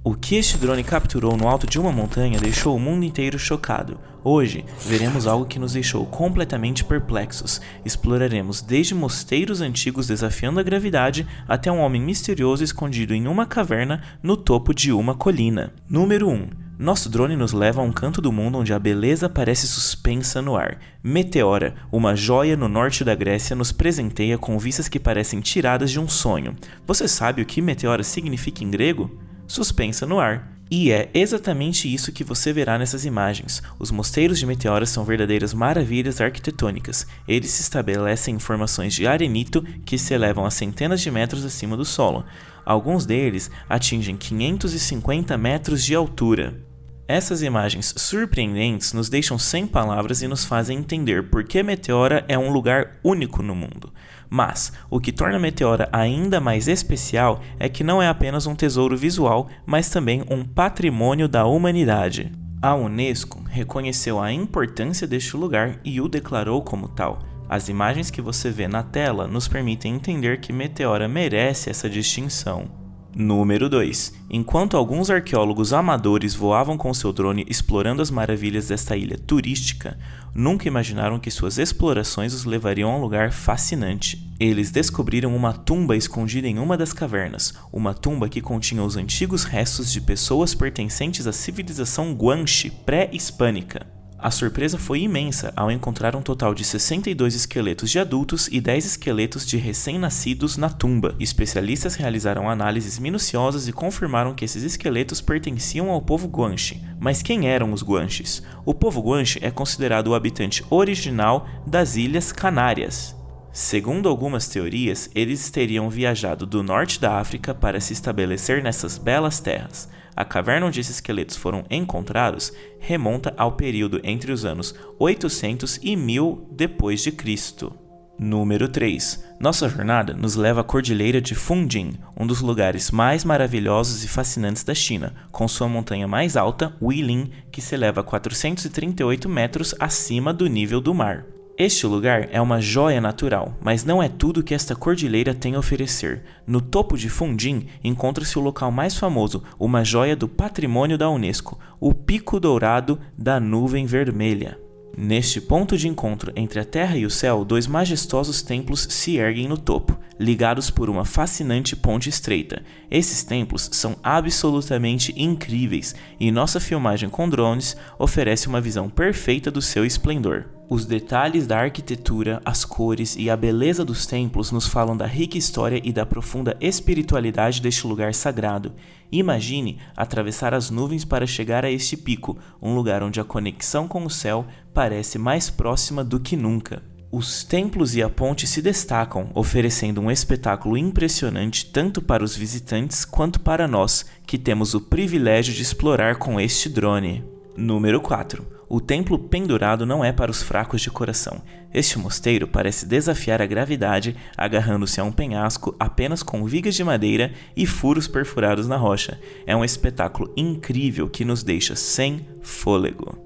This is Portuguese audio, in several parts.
O que este drone capturou no alto de uma montanha deixou o mundo inteiro chocado. Hoje, veremos algo que nos deixou completamente perplexos. Exploraremos desde mosteiros antigos desafiando a gravidade até um homem misterioso escondido em uma caverna no topo de uma colina. Número 1. Nosso drone nos leva a um canto do mundo onde a beleza parece suspensa no ar. Meteora, uma joia no norte da Grécia, nos presenteia com vistas que parecem tiradas de um sonho. Você sabe o que Meteora significa em grego? Suspensa no ar. E é exatamente isso que você verá nessas imagens. Os mosteiros de Meteora são verdadeiras maravilhas arquitetônicas. Eles se estabelecem em formações de arenito que se elevam a centenas de metros acima do solo. Alguns deles atingem 550 metros de altura. Essas imagens surpreendentes nos deixam sem palavras e nos fazem entender por que Meteora é um lugar único no mundo. Mas, o que torna Meteora ainda mais especial é que não é apenas um tesouro visual, mas também um patrimônio da humanidade. A Unesco reconheceu a importância deste lugar e o declarou como tal. As imagens que você vê na tela nos permitem entender que Meteora merece essa distinção. Número 2. Enquanto alguns arqueólogos amadores voavam com seu drone explorando as maravilhas desta ilha turística, nunca imaginaram que suas explorações os levariam a um lugar fascinante. Eles descobriram uma tumba escondida em uma das cavernas, uma tumba que continha os antigos restos de pessoas pertencentes à civilização Guanche pré-hispânica. A surpresa foi imensa ao encontrar um total de 62 esqueletos de adultos e 10 esqueletos de recém-nascidos na tumba. Especialistas realizaram análises minuciosas e confirmaram que esses esqueletos pertenciam ao povo Guanche. Mas quem eram os Guanches? O povo Guanche é considerado o habitante original das Ilhas Canárias. Segundo algumas teorias, eles teriam viajado do norte da África para se estabelecer nessas belas terras. A caverna onde esses esqueletos foram encontrados remonta ao período entre os anos 800 e 1000 depois de Cristo. Número 3. Nossa jornada nos leva à Cordilheira de Funjin, um dos lugares mais maravilhosos e fascinantes da China, com sua montanha mais alta, Huilin, que se eleva a 438 metros acima do nível do mar. Este lugar é uma joia natural, mas não é tudo que esta cordilheira tem a oferecer. No topo de Funjin encontra-se o local mais famoso, uma joia do patrimônio da Unesco, o Pico Dourado da Nuvem Vermelha. Neste ponto de encontro entre a terra e o céu, dois majestosos templos se erguem no topo, ligados por uma fascinante ponte estreita. Esses templos são absolutamente incríveis e nossa filmagem com drones oferece uma visão perfeita do seu esplendor. Os detalhes da arquitetura, as cores e a beleza dos templos nos falam da rica história e da profunda espiritualidade deste lugar sagrado. Imagine atravessar as nuvens para chegar a este pico, um lugar onde a conexão com o céu parece mais próxima do que nunca. Os templos e a ponte se destacam, oferecendo um espetáculo impressionante tanto para os visitantes quanto para nós, que temos o privilégio de explorar com este drone. Número 4. O templo pendurado não é para os fracos de coração. Este mosteiro parece desafiar a gravidade, agarrando-se a um penhasco apenas com vigas de madeira e furos perfurados na rocha. É um espetáculo incrível que nos deixa sem fôlego.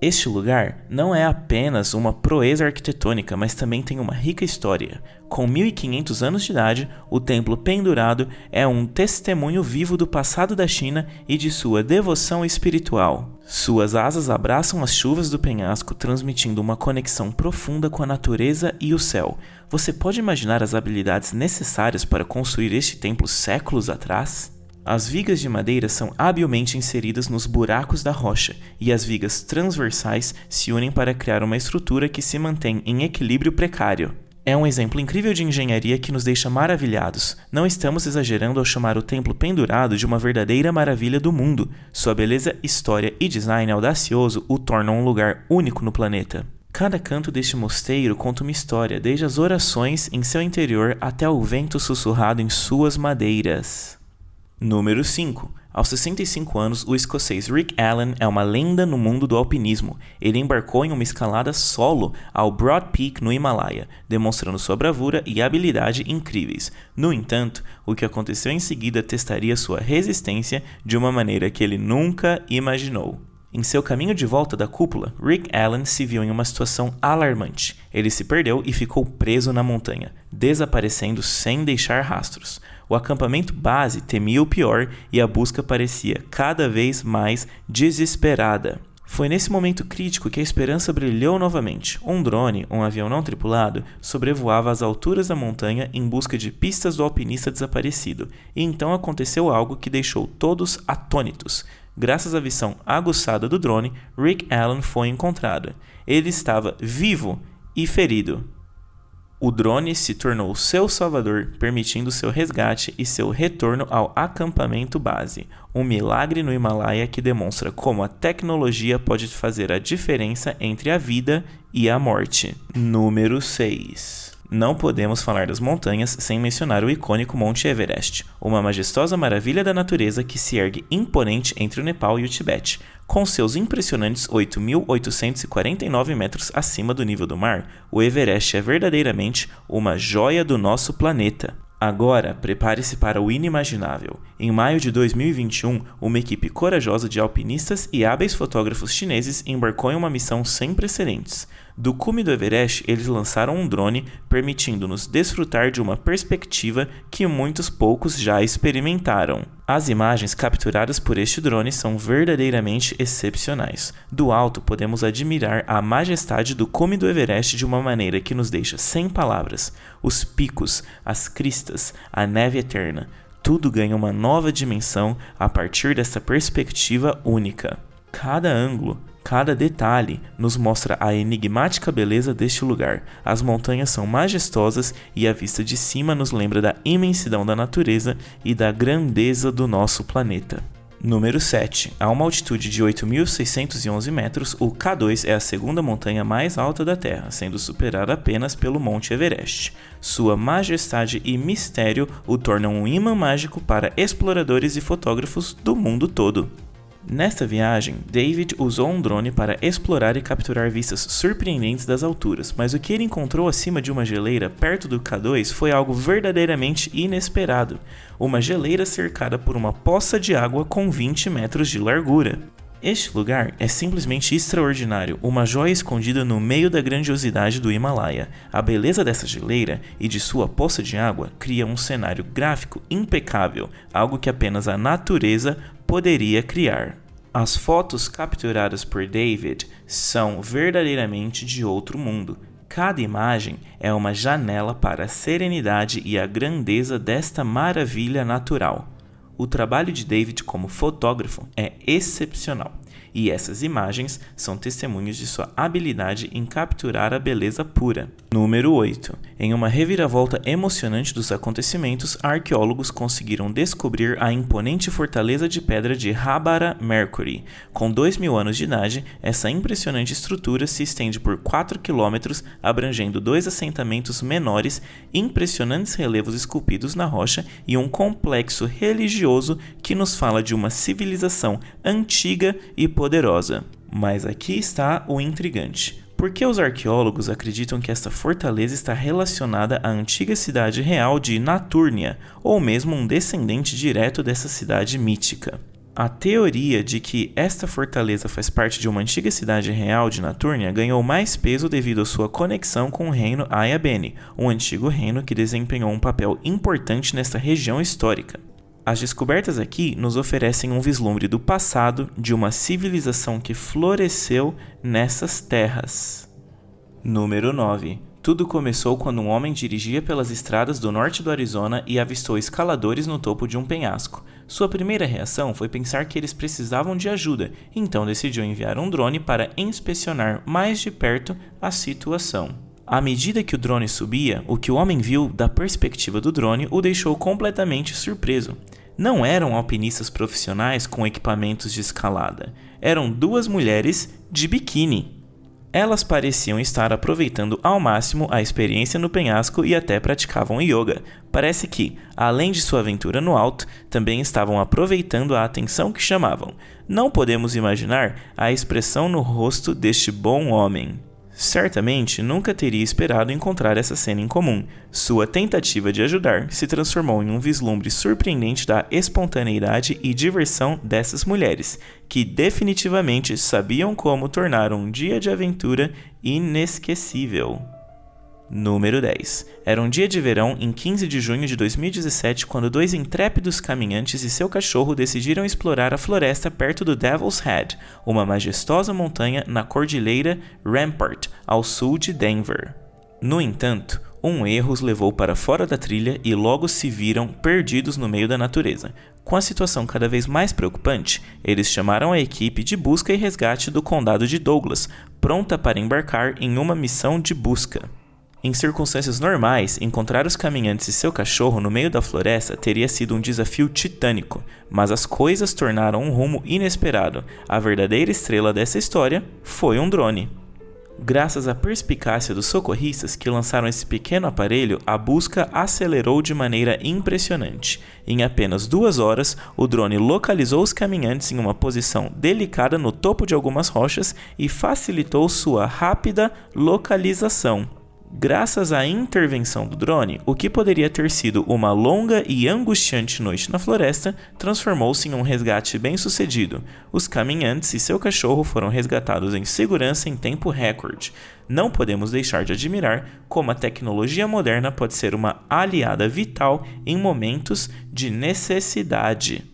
Este lugar não é apenas uma proeza arquitetônica, mas também tem uma rica história. Com 1500 anos de idade, o templo pendurado é um testemunho vivo do passado da China e de sua devoção espiritual. Suas asas abraçam as chuvas do penhasco, transmitindo uma conexão profunda com a natureza e o céu. Você pode imaginar as habilidades necessárias para construir este templo séculos atrás? As vigas de madeira são habilmente inseridas nos buracos da rocha, e as vigas transversais se unem para criar uma estrutura que se mantém em equilíbrio precário. É um exemplo incrível de engenharia que nos deixa maravilhados. Não estamos exagerando ao chamar o templo pendurado de uma verdadeira maravilha do mundo. Sua beleza, história e design audacioso o tornam um lugar único no planeta. Cada canto deste mosteiro conta uma história, desde as orações em seu interior até o vento sussurrado em suas madeiras. Número 5. Aos 65 anos, o escocês Rick Allen é uma lenda no mundo do alpinismo. Ele embarcou em uma escalada solo ao Broad Peak no Himalaia, demonstrando sua bravura e habilidade incríveis. No entanto, o que aconteceu em seguida testaria sua resistência de uma maneira que ele nunca imaginou. Em seu caminho de volta da cúpula, Rick Allen se viu em uma situação alarmante. Ele se perdeu e ficou preso na montanha, desaparecendo sem deixar rastros. O acampamento base temia o pior e a busca parecia cada vez mais desesperada. Foi nesse momento crítico que a esperança brilhou novamente. Um drone, um avião não tripulado, sobrevoava as alturas da montanha em busca de pistas do alpinista desaparecido, e então aconteceu algo que deixou todos atônitos. Graças à visão aguçada do drone, Rick Allen foi encontrado. Ele estava vivo e ferido. O drone se tornou seu salvador, permitindo seu resgate e seu retorno ao acampamento base. Um milagre no Himalaia que demonstra como a tecnologia pode fazer a diferença entre a vida e a morte. Número 6. Não podemos falar das montanhas sem mencionar o icônico Monte Everest, uma majestosa maravilha da natureza que se ergue imponente entre o Nepal e o Tibete. Com seus impressionantes 8.849 metros acima do nível do mar, o Everest é verdadeiramente uma joia do nosso planeta. Agora, prepare-se para o inimaginável. Em maio de 2021, uma equipe corajosa de alpinistas e hábeis fotógrafos chineses embarcou em uma missão sem precedentes. Do cume do Everest, eles lançaram um drone, permitindo-nos desfrutar de uma perspectiva que muitos poucos já experimentaram. As imagens capturadas por este drone são verdadeiramente excepcionais. Do alto, podemos admirar a majestade do cume do Everest de uma maneira que nos deixa sem palavras. Os picos, as cristas, a neve eterna, tudo ganha uma nova dimensão a partir dessa perspectiva única. Cada ângulo, cada detalhe nos mostra a enigmática beleza deste lugar. As montanhas são majestosas e a vista de cima nos lembra da imensidão da natureza e da grandeza do nosso planeta. Número 7. A uma altitude de 8.611 metros, o K2 é a segunda montanha mais alta da Terra, sendo superada apenas pelo Monte Everest. Sua majestade e mistério o tornam um imã mágico para exploradores e fotógrafos do mundo todo. Nesta viagem, David usou um drone para explorar e capturar vistas surpreendentes das alturas, mas o que ele encontrou acima de uma geleira perto do K2 foi algo verdadeiramente inesperado. Uma geleira cercada por uma poça de água com 20 metros de largura. Este lugar é simplesmente extraordinário, uma joia escondida no meio da grandiosidade do Himalaia. A beleza dessa geleira e de sua poça de água cria um cenário gráfico impecável, algo que apenas a natureza poderia criar. As fotos capturadas por David são verdadeiramente de outro mundo. Cada imagem é uma janela para a serenidade e a grandeza desta maravilha natural. O trabalho de David como fotógrafo é excepcional, e essas imagens são testemunhos de sua habilidade em capturar a beleza pura. Número 8. Em uma reviravolta emocionante dos acontecimentos, arqueólogos conseguiram descobrir a imponente fortaleza de pedra de Habara Mercury. Com 2.000 anos de idade, essa impressionante estrutura se estende por 4 quilômetros, abrangendo 2 assentamentos menores, impressionantes relevos esculpidos na rocha e um complexo religioso que nos fala de uma civilização antiga e poderosa. Mas aqui está o intrigante. Por que os arqueólogos acreditam que esta fortaleza está relacionada à antiga cidade real de Natúrnia, ou mesmo um descendente direto dessa cidade mítica? A teoria de que esta fortaleza faz parte de uma antiga cidade real de Natúrnia ganhou mais peso devido à sua conexão com o reino Aya Bene, um antigo reino que desempenhou um papel importante nesta região histórica. As descobertas aqui nos oferecem um vislumbre do passado de uma civilização que floresceu nessas terras. Número 9. Tudo começou quando um homem dirigia pelas estradas do norte do Arizona e avistou escaladores no topo de um penhasco. Sua primeira reação foi pensar que eles precisavam de ajuda, então decidiu enviar um drone para inspecionar mais de perto a situação. À medida que o drone subia, o que o homem viu da perspectiva do drone o deixou completamente surpreso. Não eram alpinistas profissionais com equipamentos de escalada, eram 2 mulheres de biquíni. Elas pareciam estar aproveitando ao máximo a experiência no penhasco e até praticavam yoga. Parece que, além de sua aventura no alto, também estavam aproveitando a atenção que chamavam. Não podemos imaginar a expressão no rosto deste bom homem. Certamente nunca teria esperado encontrar essa cena em comum. Sua tentativa de ajudar se transformou em um vislumbre surpreendente da espontaneidade e diversão dessas mulheres, que definitivamente sabiam como tornar um dia de aventura inesquecível. Número 10. Era um dia de verão em 15 de junho de 2017 quando dois intrépidos caminhantes e seu cachorro decidiram explorar a floresta perto do Devil's Head, uma majestosa montanha na cordilheira Rampart, ao sul de Denver. No entanto, um erro os levou para fora da trilha e logo se viram perdidos no meio da natureza. Com a situação cada vez mais preocupante, eles chamaram a equipe de busca e resgate do condado de Douglas, pronta para embarcar em uma missão de busca. Em circunstâncias normais, encontrar os caminhantes e seu cachorro no meio da floresta teria sido um desafio titânico, mas as coisas tornaram um rumo inesperado. A verdadeira estrela dessa história foi um drone. Graças à perspicácia dos socorristas que lançaram esse pequeno aparelho, a busca acelerou de maneira impressionante. Em apenas 2 horas, o drone localizou os caminhantes em uma posição delicada no topo de algumas rochas e facilitou sua rápida localização. Graças à intervenção do drone, o que poderia ter sido uma longa e angustiante noite na floresta transformou-se em um resgate bem-sucedido. Os caminhantes e seu cachorro foram resgatados em segurança em tempo recorde. Não podemos deixar de admirar como a tecnologia moderna pode ser uma aliada vital em momentos de necessidade.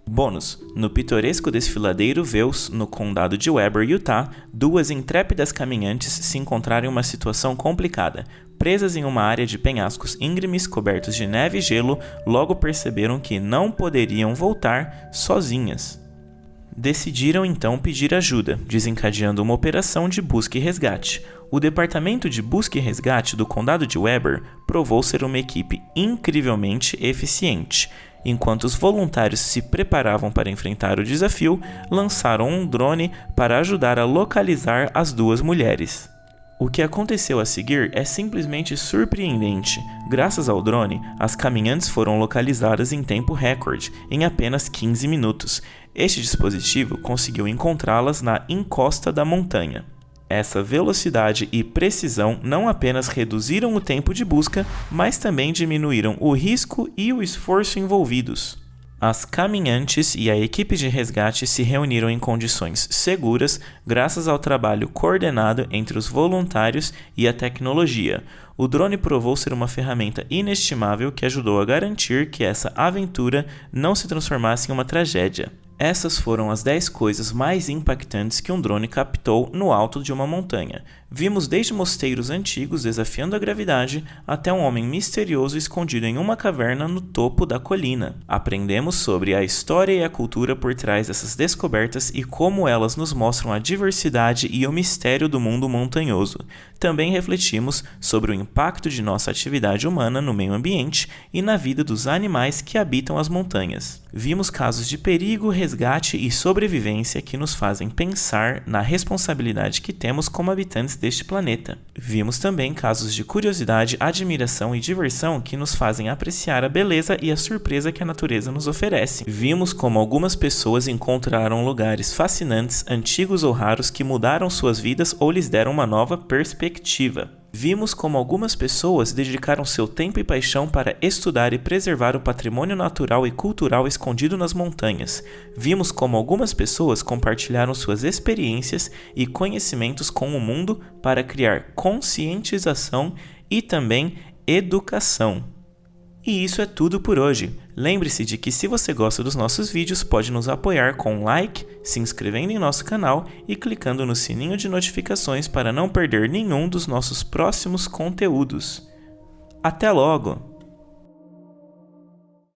Bônus: no pitoresco desfiladeiro Vales, no condado de Weber, Utah, duas intrépidas caminhantes se encontraram em uma situação complicada. Presas em uma área de penhascos íngremes cobertos de neve e gelo, logo perceberam que não poderiam voltar sozinhas. Decidiram então pedir ajuda, desencadeando uma operação de busca e resgate. O Departamento de Busca e Resgate do Condado de Weber provou ser uma equipe incrivelmente eficiente. Enquanto os voluntários se preparavam para enfrentar o desafio, lançaram um drone para ajudar a localizar as duas mulheres. O que aconteceu a seguir é simplesmente surpreendente. Graças ao drone, as caminhantes foram localizadas em tempo recorde, em apenas 15 minutos. Este dispositivo conseguiu encontrá-las na encosta da montanha. Essa velocidade e precisão não apenas reduziram o tempo de busca, mas também diminuíram o risco e o esforço envolvidos. As caminhantes e a equipe de resgate se reuniram em condições seguras graças ao trabalho coordenado entre os voluntários e a tecnologia. O drone provou ser uma ferramenta inestimável que ajudou a garantir que essa aventura não se transformasse em uma tragédia. Essas foram as 10 coisas mais impactantes que um drone captou no alto de uma montanha. Vimos desde mosteiros antigos desafiando a gravidade até um homem misterioso escondido em uma caverna no topo da colina. Aprendemos sobre a história e a cultura por trás dessas descobertas e como elas nos mostram a diversidade e o mistério do mundo montanhoso. Também refletimos sobre o impacto de nossa atividade humana no meio ambiente e na vida dos animais que habitam as montanhas. Vimos casos de perigo, resgate e sobrevivência que nos fazem pensar na responsabilidade que temos como habitantes deste planeta. Vimos também casos de curiosidade, admiração e diversão que nos fazem apreciar a beleza e a surpresa que a natureza nos oferece. Vimos como algumas pessoas encontraram lugares fascinantes, antigos ou raros que mudaram suas vidas ou lhes deram uma nova perspectiva. Vimos como algumas pessoas dedicaram seu tempo e paixão para estudar e preservar o patrimônio natural e cultural escondido nas montanhas. Vimos como algumas pessoas compartilharam suas experiências e conhecimentos com o mundo para criar conscientização e também educação. E isso é tudo por hoje. Lembre-se de que se você gosta dos nossos vídeos, pode nos apoiar com um like, se inscrevendo em nosso canal e clicando no sininho de notificações para não perder nenhum dos nossos próximos conteúdos. Até logo!